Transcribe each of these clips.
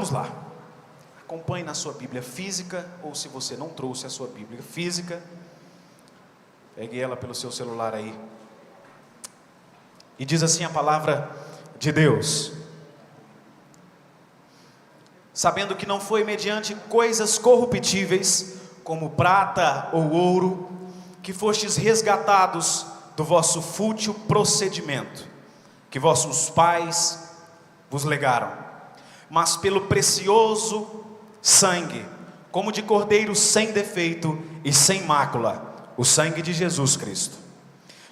vamos lá. Acompanhe na sua Bíblia física, ou se você não trouxe a sua Bíblia física, pegue ela pelo seu celular aí. E diz assim a palavra de Deus: sabendo que não foi mediante coisas corruptíveis, como prata ou ouro, que fostes resgatados do vosso fútil procedimento, que vossos pais vos legaram, mas pelo precioso sangue, como de cordeiro sem defeito e sem mácula, o sangue de Jesus Cristo,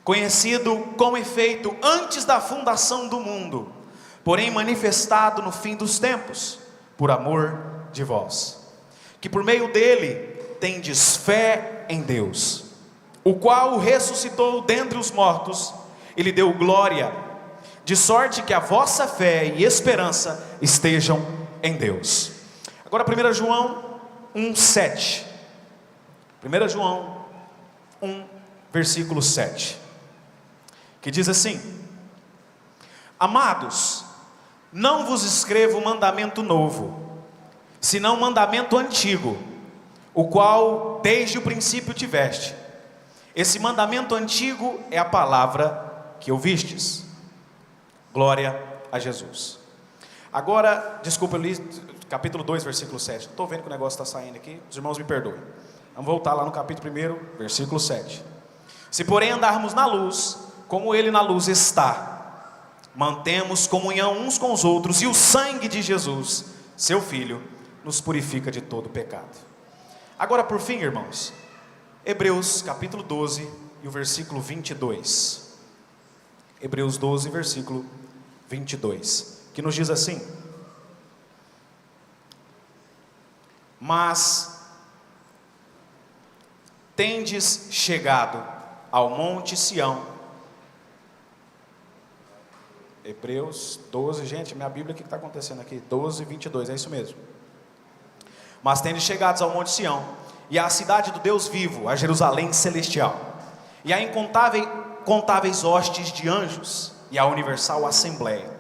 conhecido com efeito antes da fundação do mundo, porém manifestado no fim dos tempos, por amor de vós, que por meio dele tendes fé em Deus, o qual o ressuscitou dentre os mortos e lhe deu glória, de sorte que a vossa fé e esperança estejam em Deus. Agora 1 João 1,7. 1 João 1, versículo 7, que diz assim: amados, não vos escrevo mandamento novo, senão mandamento antigo, o qual desde o princípio tiveste. Esse mandamento antigo é a palavra que ouvistes. Glória a Jesus. Agora, desculpa, eu li capítulo 2, versículo 7. Estou vendo que o negócio está saindo aqui, os irmãos me perdoem. Vamos voltar lá no capítulo 1, versículo 7. Se porém andarmos na luz, como ele na luz está, mantemos comunhão uns com os outros, e o sangue de Jesus, seu Filho, nos purifica de todo pecado. Agora, por fim, irmãos, Hebreus capítulo 12 e o versículo 22. Hebreus 12, versículo 22, que nos diz assim: mas tendes chegado ao monte Sião. Hebreus 12, gente, minha Bíblia, o que está acontecendo aqui? 12, 22, é isso mesmo. Mas tendes chegados ao monte Sião, e à cidade do Deus vivo, a Jerusalém celestial, e a incontáveis hostes de anjos, e a universal assembleia,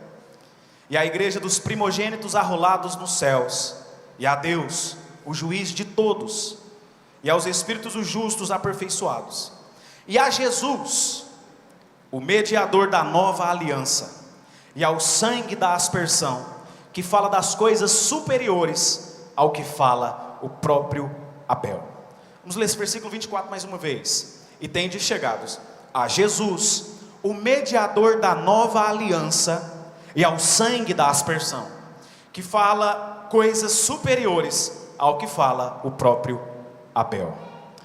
e a igreja dos primogênitos arrolados nos céus, e a Deus, o juiz de todos, e aos espíritos dos justos aperfeiçoados, e a Jesus, o mediador da nova aliança, e ao sangue da aspersão, que fala das coisas superiores ao que fala o próprio Abel. Vamos ler esse versículo 24 mais uma vez. E tendes chegados a Jesus, o mediador da nova aliança, e ao sangue da aspersão, que fala coisas superiores ao que fala o próprio Abel.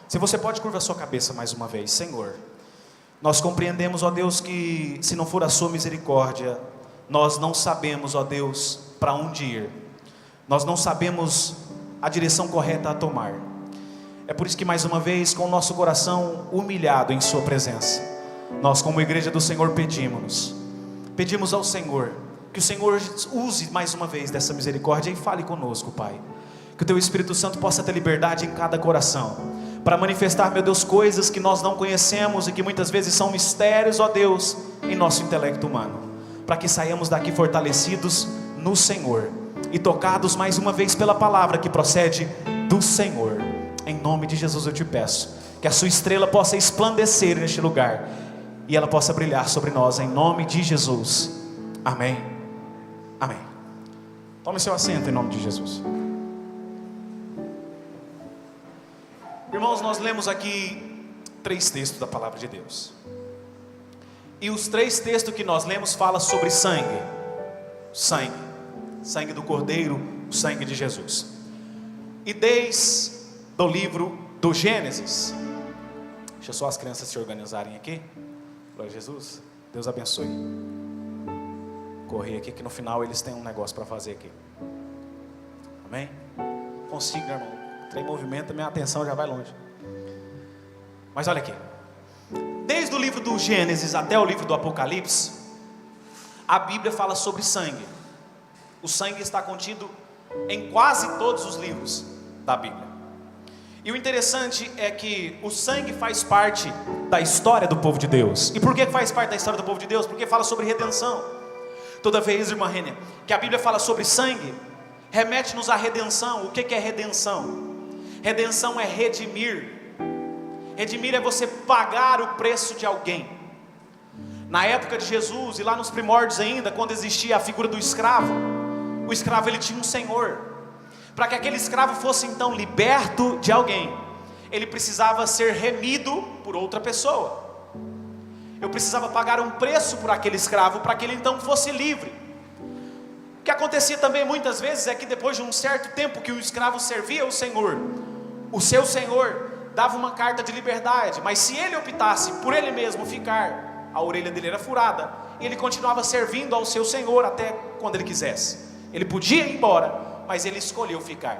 Se você pode, curva a sua cabeça mais uma vez. Senhor, nós compreendemos, ó Deus, que se não for a sua misericórdia, nós não sabemos, ó Deus, para onde ir, nós não sabemos a direção correta a tomar. É por isso que mais uma vez, com o nosso coração humilhado em sua presença, nós como igreja do Senhor pedimos ao Senhor, que o Senhor use mais uma vez dessa misericórdia e fale conosco, Pai. Que o Teu Espírito Santo possa ter liberdade em cada coração, para manifestar, meu Deus, coisas que nós não conhecemos e que muitas vezes são mistérios, ó Deus, em nosso intelecto humano, para que saiamos daqui fortalecidos no Senhor e tocados mais uma vez pela palavra que procede do Senhor. Em nome de Jesus eu te peço, que a sua estrela possa esplandecer neste lugar, e ela possa brilhar sobre nós, em nome de Jesus, amém, amém. Tome seu assento em nome de Jesus. Irmãos, nós lemos aqui 3 textos da palavra de Deus, e os 3 textos que nós lemos falam sobre sangue do Cordeiro, o sangue de Jesus. E desde do livro do Gênesis, deixa só as crianças se organizarem aqui. Glória a Jesus, Deus abençoe. Correr aqui que no final eles têm um negócio para fazer aqui. Amém? Consigo, irmão. Trem movimento, minha atenção já vai longe. Mas olha aqui, desde o livro do Gênesis até o livro do Apocalipse, a Bíblia fala sobre sangue. O sangue está contido em quase todos os livros da Bíblia. E o interessante é que o sangue faz parte da história do povo de Deus. E por que faz parte da história do povo de Deus? Porque fala sobre redenção. Toda vez, irmã Rênia, que a Bíblia fala sobre sangue, remete-nos à redenção. O que é redenção? Redenção é redimir. Redimir é você pagar o preço de alguém. Na época de Jesus, e lá nos primórdios ainda, quando existia a figura do escravo, o escravo ele tinha um senhor. Para que aquele escravo fosse então liberto de alguém, ele precisava ser remido por outra pessoa. Eu precisava pagar um preço por aquele escravo, para que ele então fosse livre. O que acontecia também muitas vezes é que depois de um certo tempo que o escravo servia o seu senhor dava uma carta de liberdade, mas se ele optasse por ele mesmo ficar, a orelha dele era furada, e ele continuava servindo ao seu senhor até quando ele quisesse. Ele podia ir embora, mas ele escolheu ficar.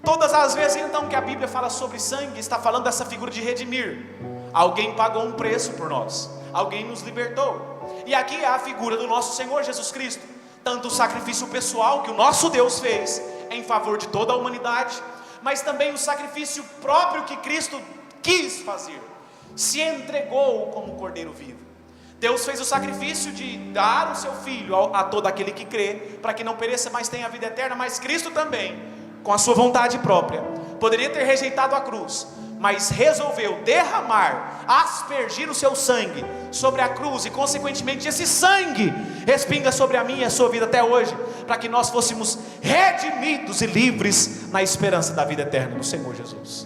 Todas as vezes então que a Bíblia fala sobre sangue, está falando dessa figura de redimir. Alguém pagou um preço por nós, alguém nos libertou. E aqui é a figura do nosso Senhor Jesus Cristo, tanto o sacrifício pessoal que o nosso Deus fez em favor de toda a humanidade, mas também o sacrifício próprio que Cristo quis fazer, se entregou como cordeiro vivo. Deus fez o sacrifício de dar o seu Filho a todo aquele que crê, para que não pereça, mas tenha a vida eterna. Mas Cristo também, com a sua vontade própria, poderia ter rejeitado a cruz, mas resolveu derramar, aspergir o seu sangue sobre a cruz, e consequentemente esse sangue respinga sobre a minha e a sua vida até hoje, para que nós fôssemos redimidos e livres na esperança da vida eterna no Senhor Jesus.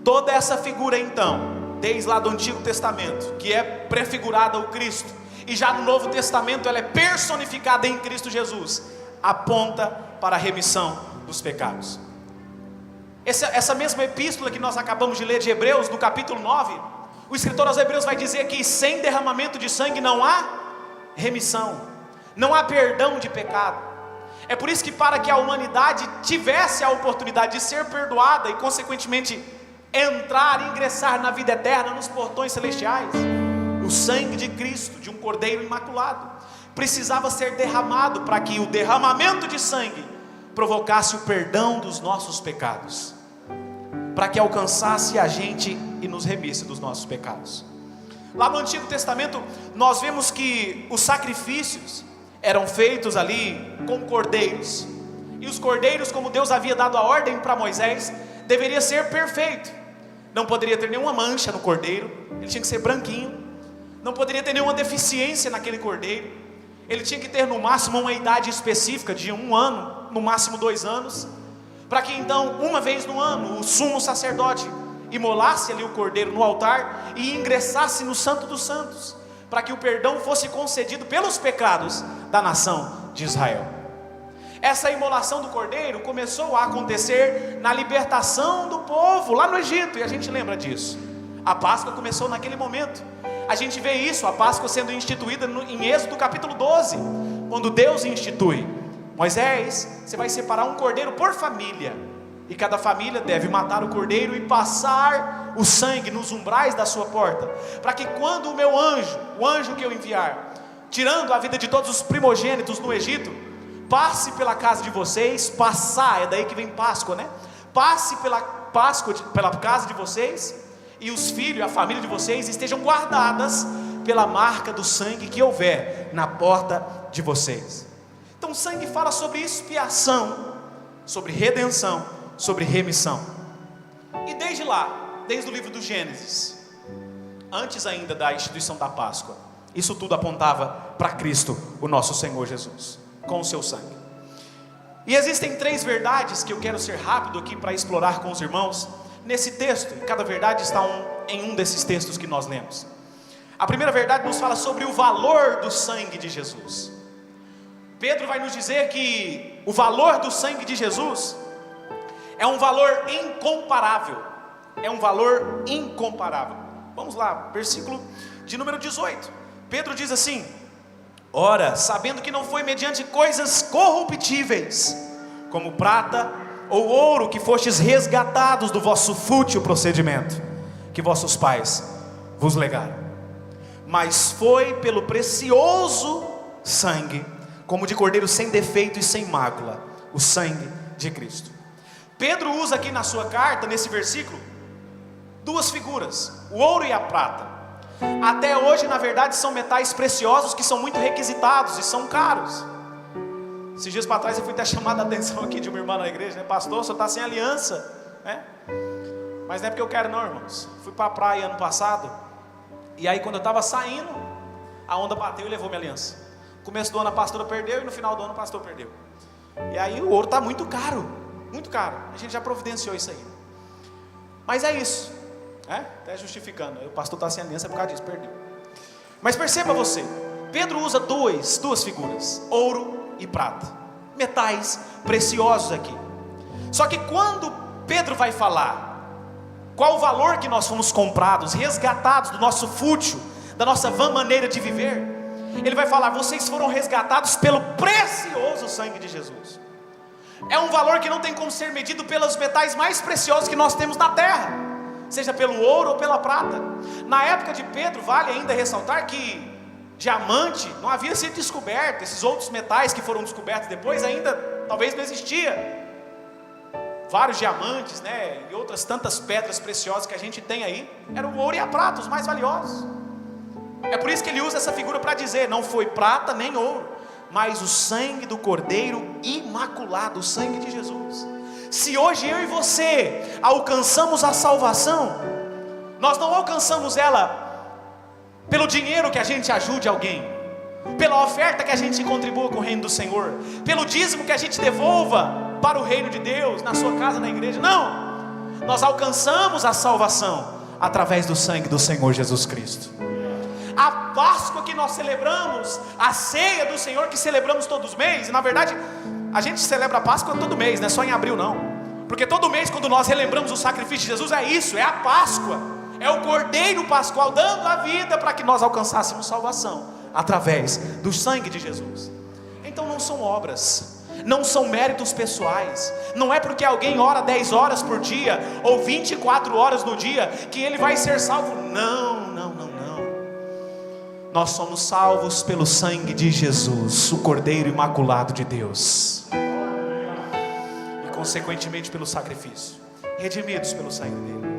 Toda essa figura então, desde lá do Antigo Testamento, que é prefigurada ao Cristo, e já no Novo Testamento ela é personificada em Cristo Jesus, aponta para a remissão dos pecados. Essa mesma epístola que nós acabamos de ler de Hebreus, no capítulo 9, o escritor aos Hebreus vai dizer que sem derramamento de sangue não há remissão, não há perdão de pecado. É por isso que, para que a humanidade tivesse a oportunidade de ser perdoada e consequentemente entrar e ingressar na vida eterna, nos portões celestiais, o sangue de Cristo, de um cordeiro imaculado, precisava ser derramado, para que o derramamento de sangue provocasse o perdão dos nossos pecados, para que alcançasse a gente e nos remisse dos nossos pecados. Lá no Antigo Testamento nós vemos que os sacrifícios eram feitos ali com cordeiros, e os cordeiros, como Deus havia dado a ordem para Moisés, deveria ser perfeito, não poderia ter nenhuma mancha no cordeiro, ele tinha que ser branquinho, não poderia ter nenhuma deficiência naquele cordeiro, ele tinha que ter no máximo uma idade específica de 1 ano, no máximo 2 anos, para que então, uma vez no ano, o sumo sacerdote imolasse ali o cordeiro no altar e ingressasse no Santo dos Santos, para que o perdão fosse concedido pelos pecados da nação de Israel. Essa imolação do cordeiro começou a acontecer na libertação do povo lá no Egito, e a gente lembra disso. A Páscoa começou naquele momento. A gente vê isso, a Páscoa sendo instituída em Êxodo capítulo 12, quando Deus institui: Moisés, você vai separar um cordeiro por família, e cada família deve matar o cordeiro e passar o sangue nos umbrais da sua porta, para que quando o meu anjo, o anjo que eu enviar, tirando a vida de todos os primogênitos no Egito, passe pela casa de vocês, passar, é daí que vem Páscoa, né? Passe pela casa de vocês, e os filhos, a família de vocês, estejam guardadas pela marca do sangue que houver na porta de vocês. Então o sangue fala sobre expiação, sobre redenção, sobre remissão. E desde lá, desde o livro do Gênesis, antes ainda da instituição da Páscoa, isso tudo apontava para Cristo, o nosso Senhor Jesus, com o seu sangue. E existem 3 verdades que eu quero ser rápido aqui para explorar com os irmãos nesse texto. Cada verdade está em um desses textos que nós lemos. A primeira verdade nos fala sobre o valor do sangue de Jesus. Pedro vai nos dizer que o valor do sangue de Jesus é um valor incomparável. É um valor incomparável. Vamos lá, versículo de número 18. Pedro diz assim: ora, sabendo que não foi mediante coisas corruptíveis, como prata ou ouro, que fostes resgatados do vosso fútil procedimento, que vossos pais vos legaram, mas foi pelo precioso sangue, como de cordeiro sem defeito e sem mácula, o sangue de Cristo. Pedro usa aqui na sua carta, nesse versículo, 2 figuras, o ouro e a prata. Até hoje, na verdade, são metais preciosos que são muito requisitados e são caros. Esses dias para trás eu fui até chamado a atenção aqui de uma irmã na igreja, né? Pastor, o senhor está sem aliança, né? Mas não é porque eu quero não, irmãos. Fui para a praia ano passado, e aí quando eu estava saindo, a onda bateu e levou minha aliança. No começo do ano a pastora perdeu, e no final do ano o pastor perdeu. E aí o ouro está muito caro, muito caro. A gente já providenciou isso aí. Mas é isso, né? Até justificando, o pastor está sem aliança por causa disso, perdeu. Mas perceba você, Pedro usa duas figuras, ouro e prata, metais preciosos aqui. Só que quando Pedro vai falar qual o valor que nós fomos comprados, resgatados do nosso fútil, da nossa vã maneira de viver, ele vai falar: vocês foram resgatados pelo precioso sangue de Jesus. É um valor que não tem como ser medido pelos metais mais preciosos que nós temos na terra, seja pelo ouro ou pela prata. Na época de Pedro, vale ainda ressaltar que diamante não havia sido descoberto. Esses outros metais que foram descobertos depois ainda talvez não existia. Vários diamantes, né, e outras tantas pedras preciosas que a gente tem aí, eram o ouro e a prata, os mais valiosos. É por isso que ele usa essa figura para dizer: não foi prata nem ouro, mas o sangue do Cordeiro imaculado, o sangue de Jesus. Se hoje eu e você alcançamos a salvação, nós não alcançamos ela pelo dinheiro que a gente ajude alguém, pela oferta que a gente contribua com o reino do Senhor, pelo dízimo que a gente devolva para o reino de Deus, na sua casa, na igreja. Não, nós alcançamos a salvação através do sangue do Senhor Jesus Cristo. A Páscoa que nós celebramos, a ceia do Senhor que celebramos todos os meses, e na verdade a gente celebra a Páscoa todo mês, não é só em abril não, porque todo mês quando nós relembramos o sacrifício de Jesus, é isso, é a Páscoa, é o Cordeiro Pascual dando a vida para que nós alcançássemos salvação através do sangue de Jesus. Então não são obras, não são méritos pessoais, não é porque alguém ora 10 horas por dia ou 24 horas no dia que ele vai ser salvo. Não. Nós somos salvos pelo sangue de Jesus, o Cordeiro Imaculado de Deus, e consequentemente pelo sacrifício, redimidos pelo sangue dele.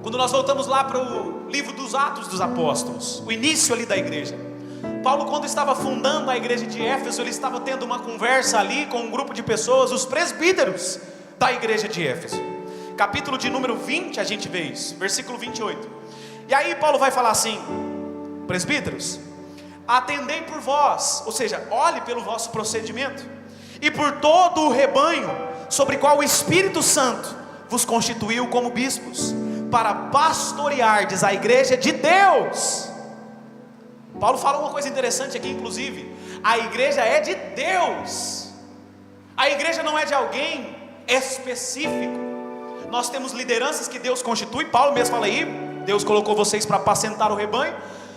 Quando nós voltamos lá para o livro dos Atos dos Apóstolos, o início ali da igreja, Paulo, quando estava fundando a igreja de Éfeso, ele estava tendo uma conversa ali com um grupo de pessoas, os presbíteros da igreja de Éfeso. Capítulo de número 20 a gente vê isso, versículo 28. E aí Paulo vai falar assim: presbíteros, atendei por vós, ou seja, olhe pelo vosso procedimento, e por todo o rebanho, sobre qual o Espírito Santo vos constituiu como bispos, para pastoreardes a igreja de Deus. Paulo fala uma coisa interessante aqui, inclusive: a igreja é de Deus, a igreja não é de alguém específico. Nós temos lideranças que Deus constitui, Paulo mesmo fala aí, Deus colocou vocês para apacentar o rebanho,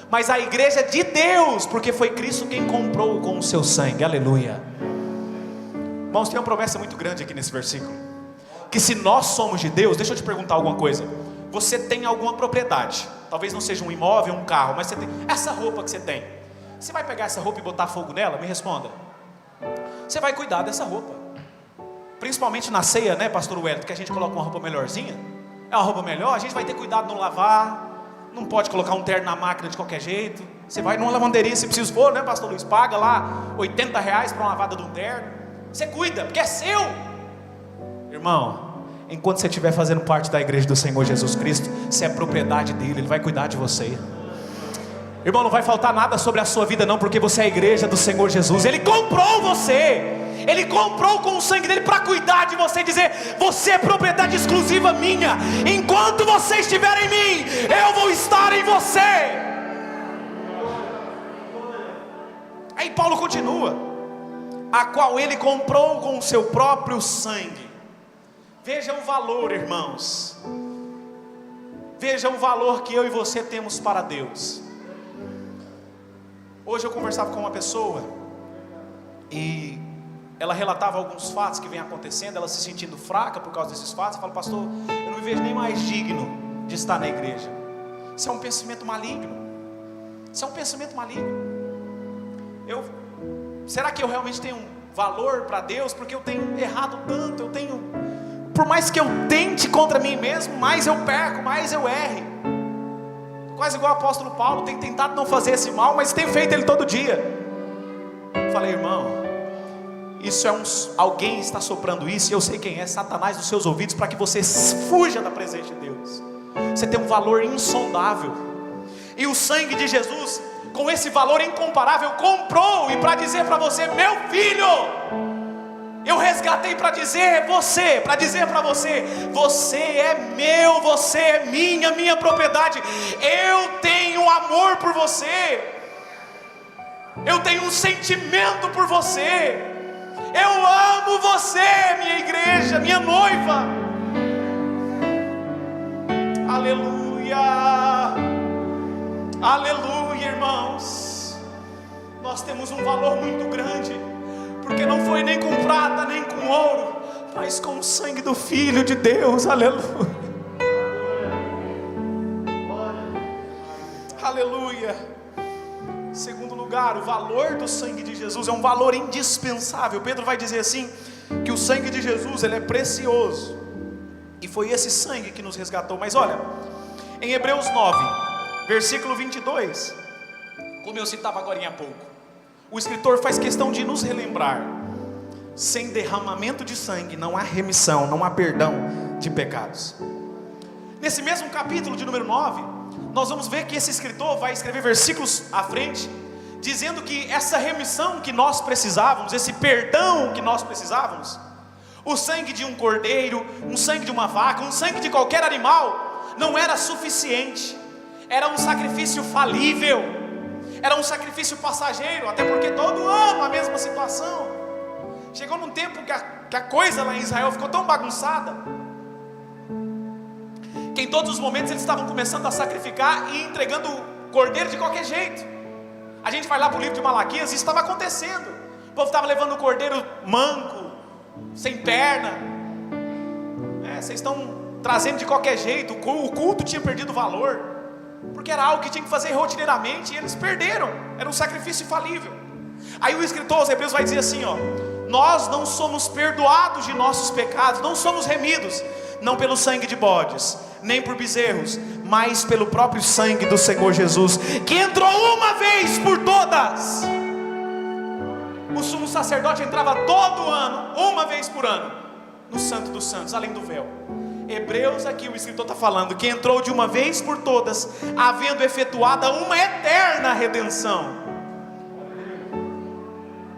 mas a igreja é de Deus, porque foi Cristo quem comprou com o seu sangue, aleluia. Irmãos, tem uma promessa muito grande aqui nesse versículo, que se nós somos de Deus, deixa eu te perguntar alguma coisa. Você tem alguma propriedade, talvez não seja um imóvel, um carro, mas você tem essa roupa que você tem. Você vai pegar essa roupa e botar fogo nela? Me responda. Você vai cuidar dessa roupa, principalmente na ceia, né, pastor Wellington, que a gente coloca uma roupa melhorzinha. É uma roupa melhor, a gente vai ter cuidado de não lavar, não pode colocar um terno na máquina de qualquer jeito. Você vai numa lavanderia, se preciso for, né, pastor Luiz, paga lá R$80 para uma lavada de um terno. Você cuida, porque é seu. Irmão, enquanto você estiver fazendo parte da igreja do Senhor Jesus Cristo, você é propriedade dele, ele vai cuidar de você. Irmão, não vai faltar nada sobre a sua vida não, porque você é a igreja do Senhor Jesus. Ele comprou você, ele comprou com o sangue dele para cuidar de você, dizer: você é propriedade exclusiva minha. Enquanto você estiver em mim, eu vou estar em você. Aí Paulo continua: a qual ele comprou com o seu próprio sangue. Veja o valor, irmãos, veja o valor que eu e você temos para Deus. Hoje eu conversava com uma pessoa e ela relatava alguns fatos que vem acontecendo, ela se sentindo fraca por causa desses fatos. Eu falo: pastor, eu não me vejo nem mais digno de estar na igreja. Isso é um pensamento maligno. Isso é um pensamento maligno. Será que eu realmente tenho um valor para Deus? Porque eu tenho errado tanto, por mais que eu tente contra mim mesmo, mais eu perco, mais eu erre. Quase igual o apóstolo Paulo, tem tentado não fazer esse mal, mas tem feito ele todo dia. Eu falei: irmão, isso é alguém está soprando isso, e eu sei quem é, Satanás nos seus ouvidos, para que você fuja da presença de Deus. Você tem um valor insondável, e o sangue de Jesus, com esse valor incomparável, comprou, e para dizer para você: meu filho, eu resgatei para dizer para você, você é meu, você é minha propriedade. Eu tenho amor por você, eu tenho um sentimento por você, eu amo você, minha igreja, minha noiva. Aleluia, aleluia, irmãos. Nós temos um valor muito grande, porque não foi nem com prata, nem com ouro, mas com o sangue do Filho de Deus. Aleluia, aleluia. Segundo lugar, o valor do sangue de Jesus é um valor indispensável. Pedro vai dizer assim, que o sangue de Jesus, ele é precioso, e foi esse sangue que nos resgatou. Mas olha, em Hebreus 9, versículo 22, como eu citava agora há pouco, o escritor faz questão de nos relembrar: sem derramamento de sangue não há remissão, não há perdão de pecados. Nesse mesmo capítulo de número 9, nós vamos ver que esse escritor vai escrever versículos à frente, dizendo que essa remissão que nós precisávamos, esse perdão que nós precisávamos, o sangue de um cordeiro, um sangue de uma vaca, um sangue de qualquer animal, não era suficiente. Era um sacrifício falível, era um sacrifício passageiro, até porque todo ano a mesma situação. Chegou num tempo que a coisa lá em Israel ficou tão bagunçada, que em todos os momentos eles estavam começando a sacrificar e entregando cordeiro de qualquer jeito. A gente vai lá para o livro de Malaquias, isso estava acontecendo. O povo estava levando o cordeiro manco, sem perna. Vocês estão trazendo de qualquer jeito. O culto tinha perdido valor, porque era algo que tinha que fazer rotineiramente, e eles perderam. Era um sacrifício infalível. Aí o escritor aos Hebreus vai dizer assim, nós não somos perdoados de nossos pecados, não somos remidos, não pelo sangue de bodes, nem por bezerros, mas pelo próprio sangue do Senhor Jesus, que entrou uma vez por todas. O sumo sacerdote entrava todo ano, uma vez por ano, no Santo dos Santos, além do véu. Hebreus aqui, o escritor está falando que entrou de uma vez por todas, havendo efetuada uma eterna redenção.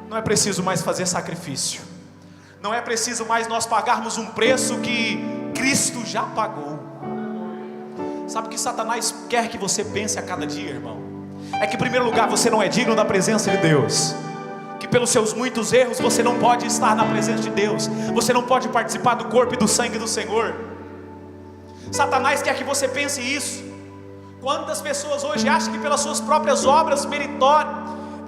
Não é preciso mais fazer sacrifício, não é preciso mais nós pagarmos um preço que Cristo já pagou. Sabe o que Satanás quer que você pense a cada dia, irmão? É que em primeiro lugar você não é digno da presença de Deus, que pelos seus muitos erros você não pode estar na presença de Deus, você não pode participar do corpo e do sangue do Senhor. Satanás quer que você pense isso. Quantas pessoas hoje acham que pelas suas próprias obras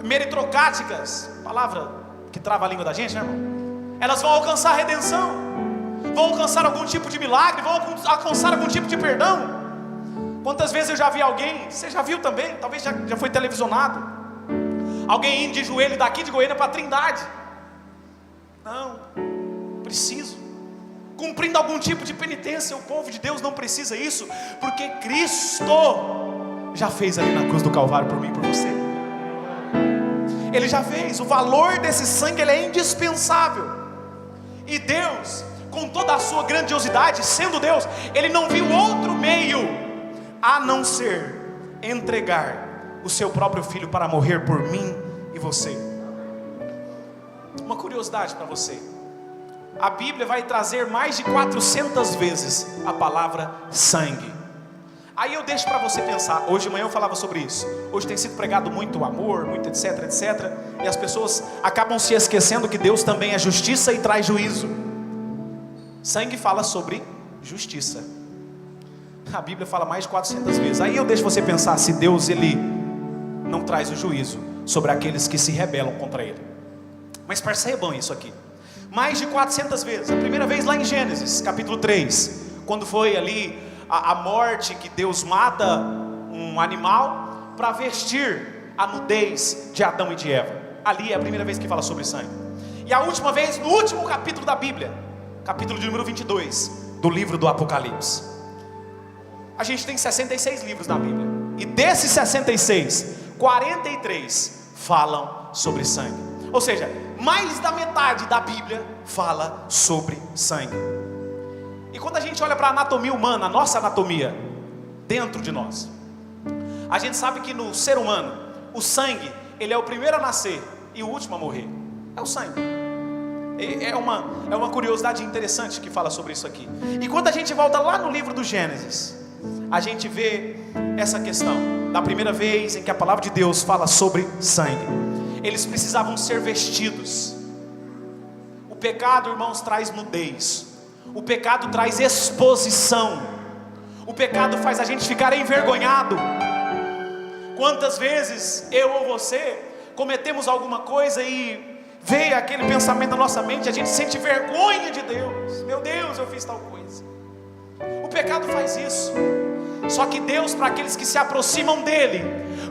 meritocráticas, palavra que trava a língua da gente, né, irmão? Elas vão alcançar a redenção, vão alcançar algum tipo de milagre, vão alcançar algum tipo de perdão. Quantas vezes eu já vi alguém, você já viu também, talvez já foi televisionado, alguém indo de joelho daqui de Goiânia para Trindade. Não, preciso, cumprindo algum tipo de penitência. O povo de Deus não precisa isso, porque Cristo já fez ali na cruz do Calvário por mim e por você. Ele já fez. O valor desse sangue, ele é indispensável. E Deus, com toda a sua grandiosidade, sendo Deus, Ele não viu outro meio a não ser entregar o seu próprio Filho para morrer por mim e você. Uma curiosidade para você: a Bíblia vai trazer mais de 400 vezes a palavra sangue. Aí eu deixo para você pensar. Hoje de manhã eu falava sobre isso. Hoje tem sido pregado muito amor, muito etc, etc, e as pessoas acabam se esquecendo que Deus também é justiça e traz juízo. Sangue fala sobre justiça. A Bíblia fala mais de 400 vezes. Aí eu deixo você pensar se Deus, Ele não traz o juízo sobre aqueles que se rebelam contra Ele. Mas percebam isso aqui. Mais de 400 vezes. A primeira vez lá em Gênesis, capítulo 3, quando foi ali a morte, que Deus mata um animal para vestir a nudez de Adão e de Eva. Ali é a primeira vez que fala sobre sangue. E a última vez, no último capítulo da Bíblia, capítulo de número 22 do livro do Apocalipse. A gente tem 66 livros na Bíblia, e desses 66, 43 falam sobre sangue. Ou seja, mais da metade da Bíblia fala sobre sangue. E quando a gente olha para a anatomia humana, a nossa anatomia, dentro de nós, a gente sabe que no ser humano, o sangue, ele é o primeiro a nascer e o último a morrer. É o sangue. É uma curiosidade interessante que fala sobre isso aqui. E quando a gente volta lá no livro do Gênesis, a gente vê essa questão da primeira vez em que a palavra de Deus fala sobre sangue. Eles precisavam ser vestidos. O pecado, irmãos, traz nudez. O pecado traz exposição. O pecado faz a gente ficar envergonhado. Quantas vezes eu ou você cometemos alguma coisa e veio aquele pensamento na nossa mente, a gente sente vergonha de Deus. Meu Deus, eu fiz tal coisa. O pecado faz isso. Só que Deus, para aqueles que se aproximam dele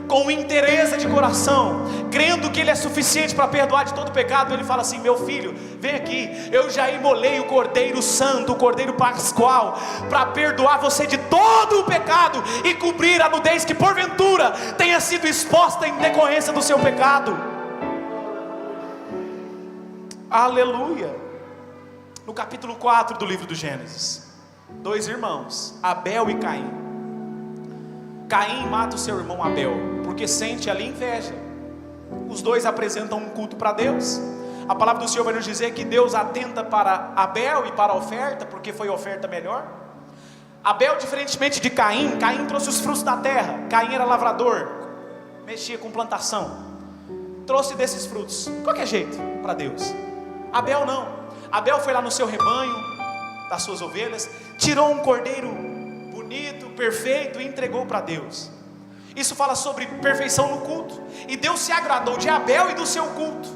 com interesse de coração, crendo que ele é suficiente para perdoar de todo pecado, ele fala assim: meu filho, vem aqui, eu já imolei o Cordeiro Santo, o Cordeiro Pascual, para perdoar você de todo o pecado e cobrir a nudez que porventura tenha sido exposta em decorrência do seu pecado. Aleluia. No capítulo 4 do livro do Gênesis, 2 irmãos, Abel e Caim. Caim mata o seu irmão Abel, porque sente ali inveja. Os dois apresentam um culto para Deus. A palavra do Senhor vai nos dizer que Deus atenta para Abel e para a oferta, porque foi a oferta melhor. Abel, diferentemente de Caim, Caim trouxe os frutos da terra. Caim era lavrador, mexia com plantação, trouxe desses frutos, de qualquer jeito, para Deus. Abel não. Abel foi lá no seu rebanho, das suas ovelhas, tirou um cordeiro bonito, perfeito, e entregou para Deus. Isso fala sobre perfeição no culto. E Deus se agradou de Abel e do seu culto,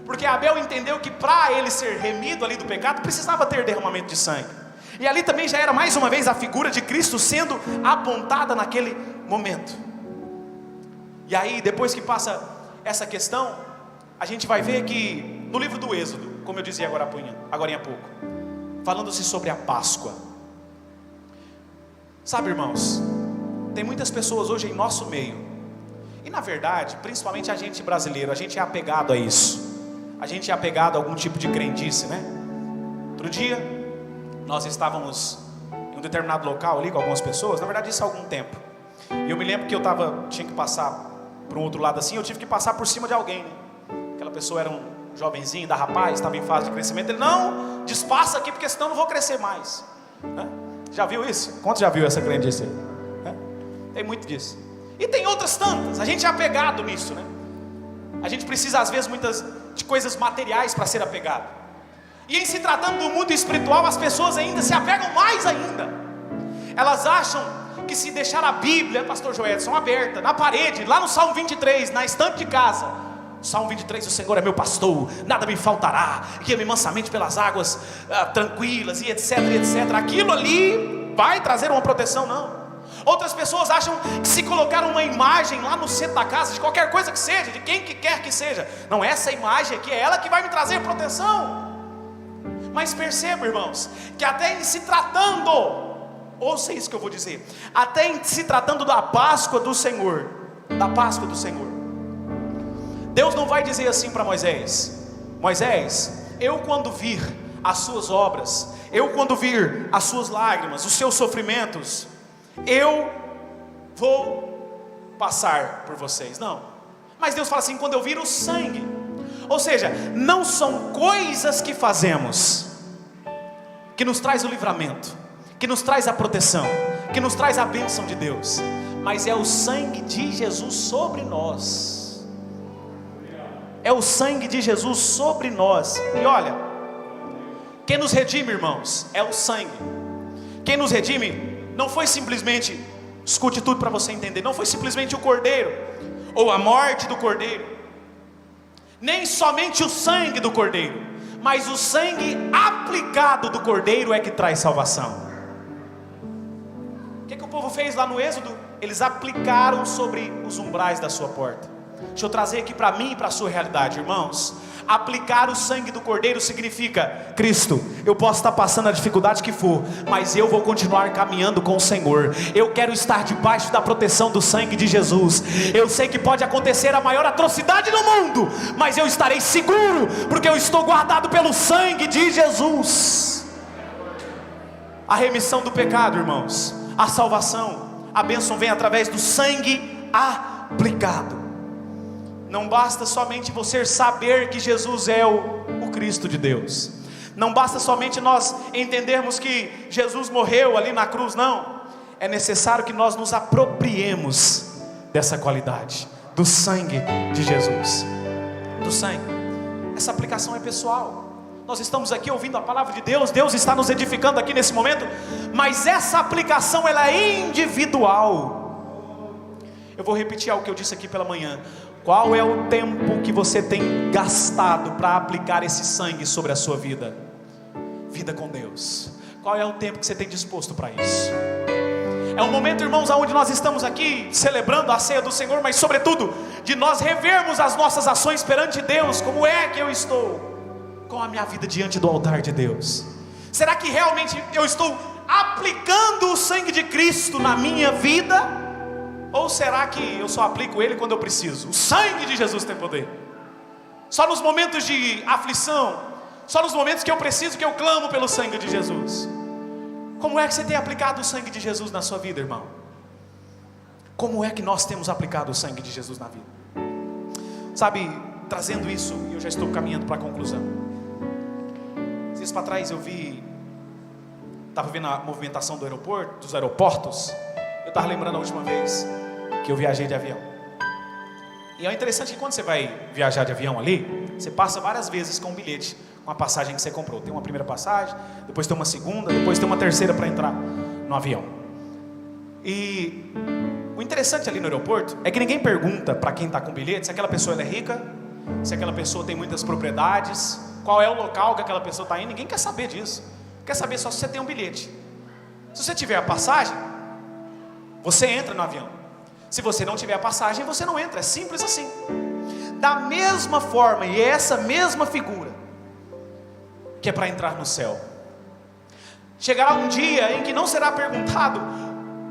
porque Abel entendeu que para ele ser remido ali do pecado, precisava ter derramamento de sangue. E ali também já era mais uma vez a figura de Cristo sendo apontada naquele momento. E aí, depois que passa essa questão, a gente vai ver que no livro do Êxodo, como eu dizia agora há pouco, falando-se sobre a Páscoa. Sabe, irmãos, tem muitas pessoas hoje em nosso meio, e na verdade, principalmente a gente brasileiro, a gente é apegado a isso. A gente é apegado a algum tipo de crendice, né? Outro dia, nós estávamos em um determinado local ali com algumas pessoas, na verdade isso há algum tempo. E eu me lembro que tinha que passar para um outro lado assim, eu tive que passar por cima de alguém, né? Aquela pessoa era um jovenzinho, da rapaz, estava em fase de crescimento. Ele: não, despassa aqui, porque senão eu não vou crescer mais, né? Já viu isso? Quantos já viu essa crendice aí? Tem muito disso. E tem outras tantas. A gente é apegado nisso, né? A gente precisa às vezes muitas de coisas materiais para ser apegado. E em se tratando do mundo espiritual, as pessoas ainda se apegam mais ainda. Elas acham que se deixar a Bíblia, pastor Joedson, aberta na parede, lá no Salmo 23, na estante de casa, Salmo 23, o Senhor é meu pastor, nada me faltará, guia-me mansamente pelas águas tranquilas, e etc, etc. Aquilo ali vai trazer uma proteção? Não. Outras pessoas acham que se colocar uma imagem lá no centro da casa, de qualquer coisa que seja, de quem que quer que seja, não, essa imagem aqui é ela que vai me trazer proteção. Mas perceba, irmãos, que até em se tratando, ouça isso que eu vou dizer, até em se tratando da Páscoa do Senhor, Deus não vai dizer assim para Moisés: Moisés, eu quando vir as suas obras, eu quando vir as suas lágrimas, os seus sofrimentos, eu vou passar por vocês. Não. Mas Deus fala assim: quando eu vir o sangue. Ou seja, não são coisas que fazemos que nos traz o livramento, que nos traz a proteção, que nos traz a bênção de Deus, mas é o sangue de Jesus sobre nós. É o sangue de Jesus sobre nós. E olha, quem nos redime, irmãos, é o sangue. Quem nos redime não foi simplesmente, escute tudo para você entender, não foi simplesmente o cordeiro, ou a morte do cordeiro, nem somente o sangue do cordeiro, mas o sangue aplicado do cordeiro é que traz salvação. O que o povo fez lá no Êxodo? Eles aplicaram sobre os umbrais da sua porta. Deixa eu trazer aqui para mim e para a sua realidade, irmãos. Aplicar o sangue do Cordeiro significa: Cristo, eu posso estar passando a dificuldade que for, mas eu vou continuar caminhando com o Senhor. Eu quero estar debaixo da proteção do sangue de Jesus. Eu sei que pode acontecer a maior atrocidade no mundo, mas eu estarei seguro, porque eu estou guardado pelo sangue de Jesus. A remissão do pecado, irmãos, a salvação, a bênção vem através do sangue aplicado. Não basta somente você saber que Jesus é o Cristo de Deus. Não basta somente nós entendermos que Jesus morreu ali na cruz, não. É necessário que nós nos apropriemos dessa qualidade, do sangue de Jesus. Do sangue. Essa aplicação é pessoal. Nós estamos aqui ouvindo a palavra de Deus, Deus está nos edificando aqui nesse momento, mas essa aplicação ela é individual. Eu vou repetir algo que eu disse aqui pela manhã. Qual é o tempo que você tem gastado para aplicar esse sangue sobre a sua vida? Vida com Deus. Qual é o tempo que você tem disposto para isso? É um momento, irmãos, onde nós estamos aqui celebrando a ceia do Senhor, mas sobretudo de nós revermos as nossas ações perante Deus. Como é que eu estou com a minha vida diante do altar de Deus? Será que realmente eu estou aplicando o sangue de Cristo na minha vida? Ou será que eu só aplico ele quando eu preciso? O sangue de Jesus tem poder. Só nos momentos de aflição, só nos momentos que eu preciso, que eu clamo pelo sangue de Jesus. Como é que você tem aplicado o sangue de Jesus na sua vida, irmão? Como é que nós temos aplicado o sangue de Jesus na vida? Sabe, trazendo isso, e eu já estou caminhando para a conclusão. Dias para trás eu estava vendo a movimentação do aeroporto, dos aeroportos. Eu estava lembrando a última vez que eu viajei de avião. E é interessante que quando você vai viajar de avião ali, você passa várias vezes com um bilhete, com a passagem que você comprou. Tem uma primeira passagem, depois tem uma segunda, depois tem uma terceira para entrar no avião. E o interessante ali no aeroporto é que ninguém pergunta para quem está com o bilhete se aquela pessoa ela é rica, se aquela pessoa tem muitas propriedades, qual é o local que aquela pessoa está indo. Ninguém quer saber disso. Quer saber só se você tem um bilhete. Se você tiver a passagem, você entra no avião. Se você não tiver a passagem, você não entra. É simples assim. Da mesma forma, e é essa mesma figura que é para entrar no céu. Chegará um dia em que não será perguntado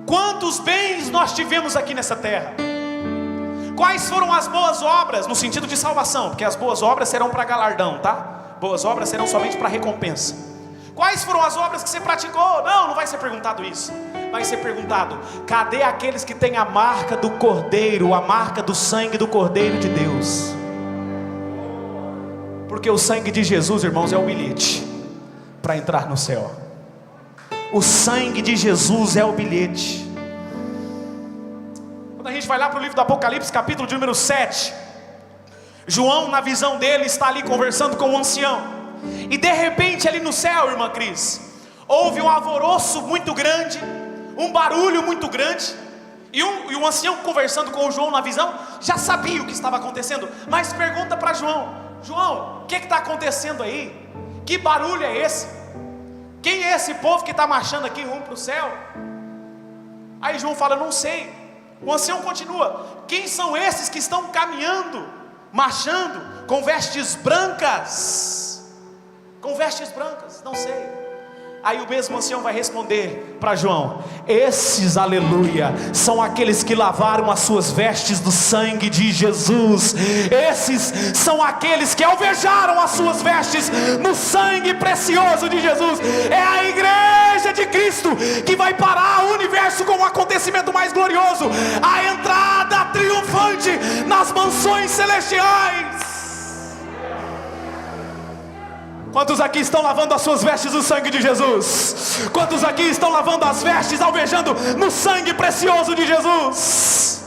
quantos bens nós tivemos aqui nessa terra, quais foram as boas obras, no sentido de salvação, porque as boas obras serão para galardão, tá? Boas obras serão somente para recompensa. Quais foram as obras que você praticou? Não vai ser perguntado isso. Vai ser perguntado: cadê aqueles que têm a marca do Cordeiro, a marca do sangue do Cordeiro de Deus? Porque o sangue de Jesus, irmãos, é o bilhete para entrar no céu. O sangue de Jesus é o bilhete. Quando a gente vai lá para o livro do Apocalipse, capítulo de número 7, João, na visão dele, está ali conversando com um ancião. E de repente ali no céu, irmã Cris, houve um alvoroço muito grande, um barulho muito grande. E um ancião conversando com o João na visão já sabia o que estava acontecendo, mas pergunta para João: João, o que está acontecendo aí? Que barulho é esse? Quem é esse povo que está marchando aqui rumo para o céu? Aí João fala: não sei. O ancião continua: quem são esses que estão caminhando, marchando, com vestes brancas? Com vestes brancas, não sei. Aí o mesmo ancião vai responder para João: esses, aleluia, são aqueles que lavaram as suas vestes do sangue de Jesus. Esses são aqueles que alvejaram as suas vestes no sangue precioso de Jesus. É a igreja de Cristo que vai parar o universo com um acontecimento mais glorioso, a entrada triunfante nas mansões celestiais. Quantos aqui estão lavando as suas vestes do sangue de Jesus? Quantos aqui estão lavando as vestes, alvejando no sangue precioso de Jesus?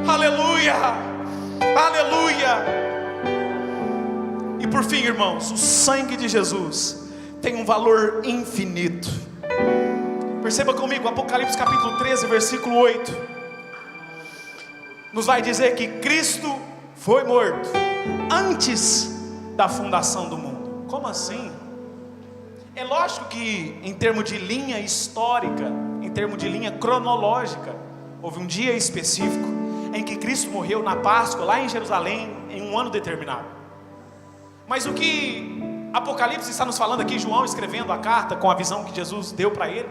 Aleluia, aleluia. E por fim, irmãos, o sangue de Jesus tem um valor infinito. Perceba comigo, Apocalipse capítulo 13, versículo 8, nos vai dizer que Cristo foi morto antes da fundação do mundo. Como assim? É lógico que em termos de linha histórica, em termos de linha cronológica, houve um dia específico. em que Cristo morreu na Páscoa, lá em Jerusalém, em um ano determinado. Mas o que Apocalipse está nos falando aqui, João escrevendo a carta com a visão que Jesus deu para ele,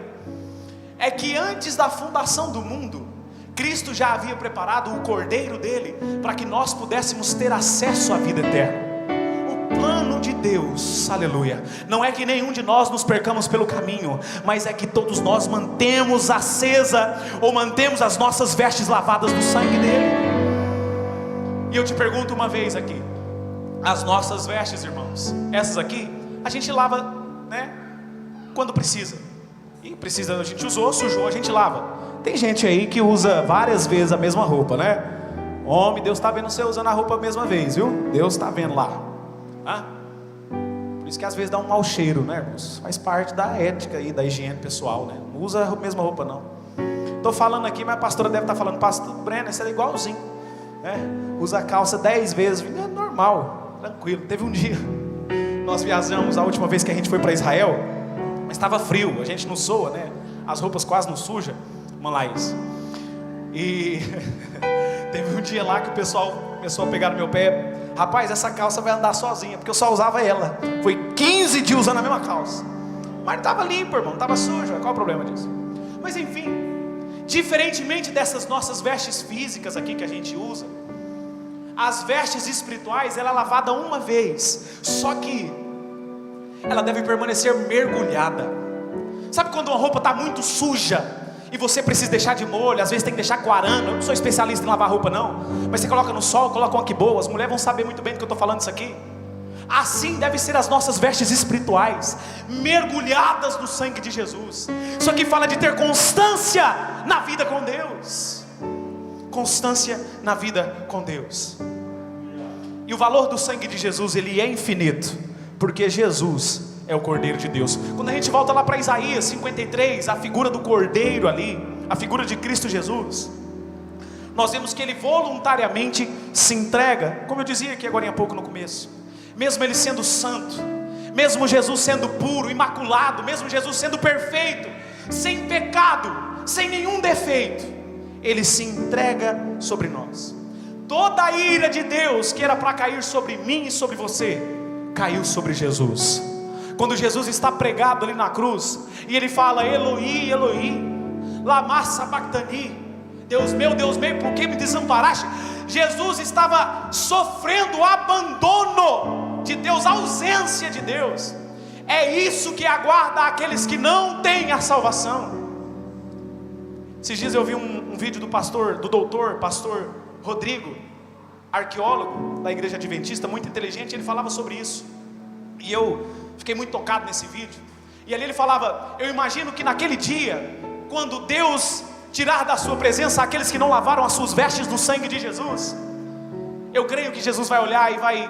é que antes da fundação do mundo, Cristo já havia preparado o cordeiro dele, para que nós pudéssemos ter acesso à vida eterna. O plano de Deus, aleluia, não é que nenhum de nós nos percamos pelo caminho, mas é que todos nós mantemos acesa, ou mantemos as nossas vestes lavadas no sangue dele. E eu te pergunto uma vez aqui, as nossas vestes, irmãos, essas aqui, a gente lava, né, quando precisa. E precisa, a gente usou, sujou, a gente lava. Tem gente aí que usa várias vezes a mesma roupa, né? Homem, Deus está vendo você usando a roupa a mesma vez, viu? Deus está vendo lá. Por isso que às vezes dá um mau cheiro, né, irmãos? Faz parte da ética e da higiene pessoal, né? Não usa a mesma roupa, não. Estou falando aqui, mas a pastora deve estar falando, pastor Breno, isso é igualzinho, né? Usa a calça 10 vezes, é normal, tranquilo. Teve um dia, nós viajamos a última vez que a gente foi para Israel, mas estava frio, a gente não soa, né? As roupas quase não sujam, Laís. E teve um dia lá que o pessoal começou a pegar no meu pé. Rapaz, essa calça vai andar sozinha, porque eu só usava ela. Foi 15 dias usando a mesma calça, mas não estava limpo, irmão, não estava suja. Qual o problema disso? Mas enfim, diferentemente dessas nossas vestes físicas aqui que a gente usa, as vestes espirituais, ela é lavada uma vez, só que ela deve permanecer mergulhada. Sabe quando uma roupa está muito suja e você precisa deixar de molho, às vezes tem que deixar coarando? Eu não sou especialista em lavar roupa não, mas você coloca no sol, coloca uma que boa, as mulheres vão saber muito bem do que eu estou falando isso aqui. Assim devem ser as nossas vestes espirituais, mergulhadas no sangue de Jesus. Isso aqui fala de ter constância na vida com Deus. Constância na vida com Deus. E o valor do sangue de Jesus, ele é infinito, porque Jesus é o Cordeiro de Deus. Quando a gente volta lá para Isaías 53, a figura do Cordeiro ali, a figura de Cristo Jesus, nós vemos que ele voluntariamente se entrega, como eu dizia aqui agora há pouco no começo. Mesmo ele sendo santo, mesmo Jesus sendo puro, imaculado, mesmo Jesus sendo perfeito, sem pecado, sem nenhum defeito, ele se entrega sobre nós. Toda a ira de Deus que era para cair sobre mim e sobre você, caiu sobre Jesus. Quando Jesus está pregado ali na cruz, e ele fala, Eloi, Eloi, lama sabachthani, Deus meu, por que me desamparaste? Jesus estava sofrendo o abandono de Deus, a ausência de Deus. É isso que aguarda aqueles que não têm a salvação. Esses dias eu vi um vídeo do doutor, pastor Rodrigo, arqueólogo da igreja adventista, muito inteligente. Ele falava sobre isso, e eu fiquei muito tocado nesse vídeo. E ali ele falava, eu imagino que naquele dia, quando Deus tirar da sua presença aqueles que não lavaram as suas vestes no sangue de Jesus, eu creio que Jesus vai olhar e vai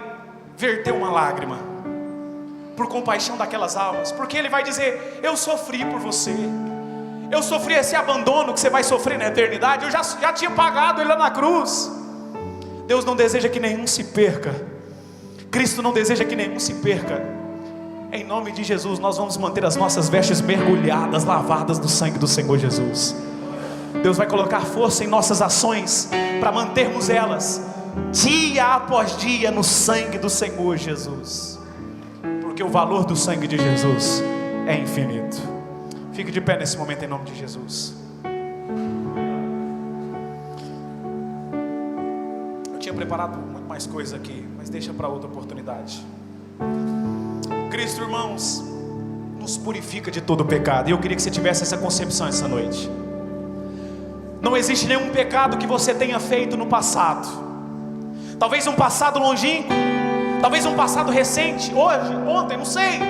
verter uma lágrima, por compaixão daquelas almas, porque ele vai dizer, eu sofri por você, eu sofri esse abandono que você vai sofrer na eternidade, eu já tinha pagado ele lá na cruz. Deus não deseja que nenhum se perca, Cristo não deseja que nenhum se perca. Em nome de Jesus, nós vamos manter as nossas vestes mergulhadas, lavadas no sangue do Senhor Jesus. Deus vai colocar força em nossas ações, para mantermos elas, dia após dia, no sangue do Senhor Jesus. Porque o valor do sangue de Jesus é infinito. Fique de pé nesse momento em nome de Jesus. Eu tinha preparado muito mais coisa aqui, mas deixa para outra oportunidade. Cristo, irmãos, nos purifica de todo pecado. E eu queria que você tivesse essa concepção essa noite. Não existe nenhum pecado que você tenha feito no passado, talvez um passado longínquo, talvez um passado recente, hoje, ontem, não sei.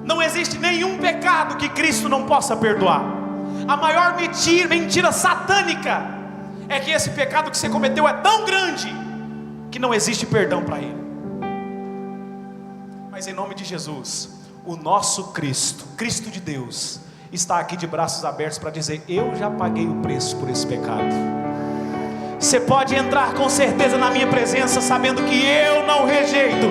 Não existe nenhum pecado que Cristo não possa perdoar. A maior mentira satânica é que esse pecado que você cometeu é tão grande que não existe perdão para ele. Mas em nome de Jesus, o nosso Cristo, Cristo de Deus, está aqui de braços abertos para dizer, eu já paguei o preço por esse pecado. Você pode entrar com certeza na minha presença, sabendo que eu não rejeito,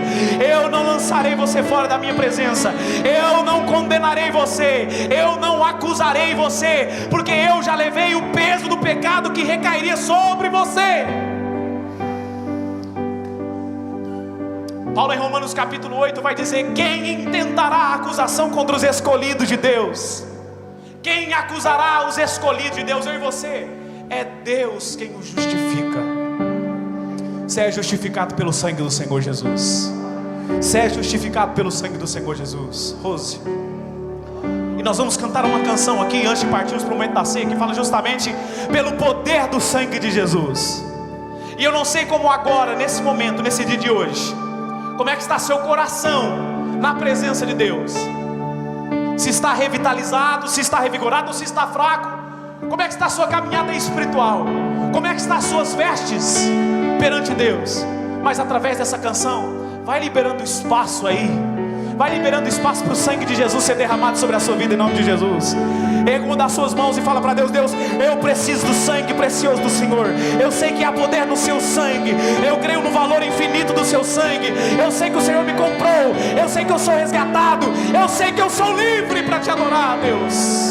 eu não lançarei você fora da minha presença, eu não condenarei você, eu não acusarei você, porque eu já levei o peso do pecado que recairia sobre você. Paulo em Romanos capítulo 8 vai dizer: quem intentará acusação contra os escolhidos de Deus? Quem acusará os escolhidos de Deus? Eu e você. É Deus quem os justifica. Você é justificado pelo sangue do Senhor Jesus. Você é justificado pelo sangue do Senhor Jesus. Rose, e nós vamos cantar uma canção aqui antes de partirmos para o momento da ceia, que fala justamente pelo poder do sangue de Jesus. E eu não sei como agora, nesse momento, nesse dia de hoje, como é que está seu coração na presença de Deus? Se está revitalizado, se está revigorado ou se está fraco? Como é que está a sua caminhada espiritual? Como é que estão as suas vestes perante Deus? Mas através dessa canção, vai liberando espaço aí, vai liberando espaço para o sangue de Jesus ser derramado sobre a sua vida, em nome de Jesus. Erga uma das suas mãos e fala para Deus: Deus, eu preciso do sangue precioso do Senhor. Eu sei que há poder no seu sangue, eu creio no valor infinito do seu sangue. Eu sei que o Senhor me comprou, eu sei que eu sou resgatado, eu sei que eu sou livre para te adorar, Deus.